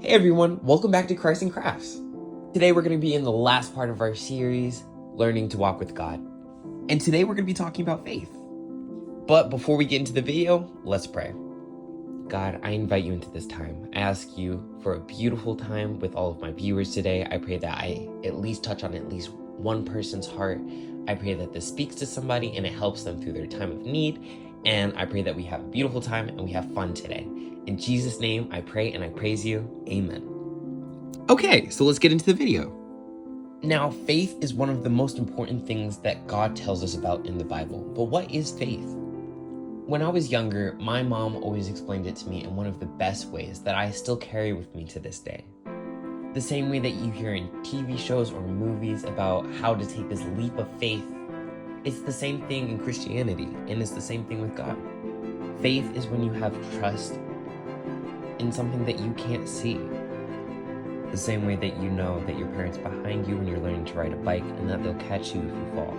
Hey everyone, welcome back to Christ and Crafts. Today we're going to be in the last part of our series, Learning to Walk with God. And today we're going to be talking about faith. But before we get into the video, let's pray. God, I invite you into this time. I ask you for a beautiful time with all of my viewers today. I pray that I at least touch on at least one person's heart. I pray that this speaks to somebody and it helps them through their time of need. And I pray that we have a beautiful time and we have fun today. In Jesus' name, I pray and I praise you. Amen. Okay, so let's get into the video. Now, faith is one of the most important things that God tells us about in the Bible. But what is faith? When I was younger, my mom always explained it to me in one of the best ways that I still carry with me to this day. The same way that you hear in TV shows or movies about how to take this leap of faith, it's the same thing in Christianity, and it's the same thing with God. Faith is when you have trust in something that you can't see. The same way that you know that your parents are behind you when you're learning to ride a bike and that they'll catch you if you fall.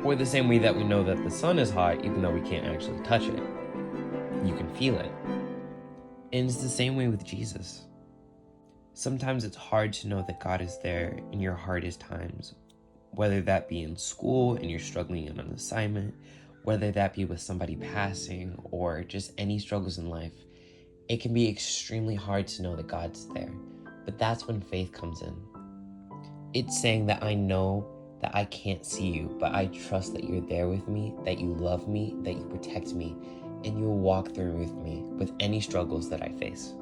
Or the same way that we know that the sun is hot even though we can't actually touch it. You can feel it. And it's the same way with Jesus. Sometimes it's hard to know that God is there in your hardest times, whether that be in school and you're struggling on an assignment, whether that be with somebody passing or just any struggles in life. It can be extremely hard to know that God's there, but that's when faith comes in. It's saying that I know that I can't see you, but I trust that you're there with me, that you love me, that you protect me, and you'll walk through with me with any struggles that I face.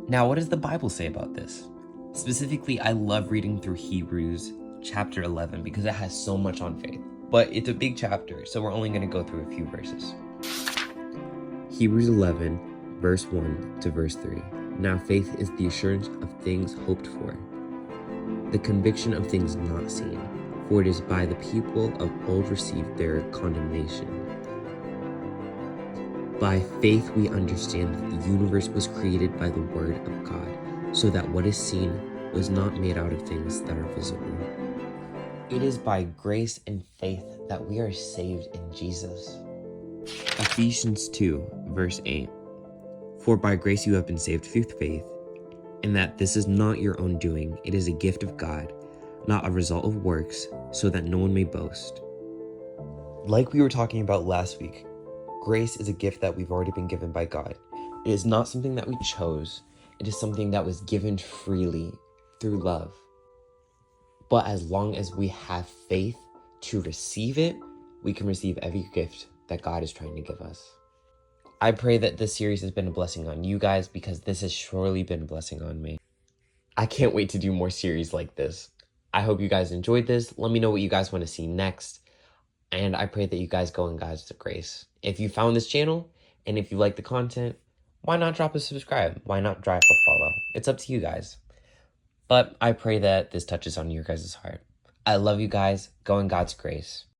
Now, what does the Bible say about this? Specifically, I love reading through Hebrews chapter 11 because it has so much on faith, but it's a big chapter, so we're only going to go through a few verses. Hebrews 11, verse 1 to verse 3. Now faith is the assurance of things hoped for, the conviction of things not seen, for it is by the people of old received their condemnation. By faith we understand that the universe was created by the word of God, so that what is seen was not made out of things that are visible. It is by grace and faith that we are saved in Jesus. Ephesians 2, verse 8. For by grace you have been saved through faith, and that this is not your own doing, it is a gift of God, not a result of works, so that no one may boast. Like we were talking about last week, grace is a gift that we've already been given by God. It is not something that we chose, it is something that was given freely through love. But as long as we have faith to receive it, we can receive every gift that God is trying to give us. I pray that this series has been a blessing on you guys because this has surely been a blessing on me. I can't wait to do more series like this. I hope you guys enjoyed this. Let me know what you guys want to see next. And I pray that you guys go in God's grace. If you found this channel and if you like the content, why not drop a subscribe? Why not drop a follow? It's up to you guys. But I pray that this touches on your guys' heart. I love you guys. Go in God's grace.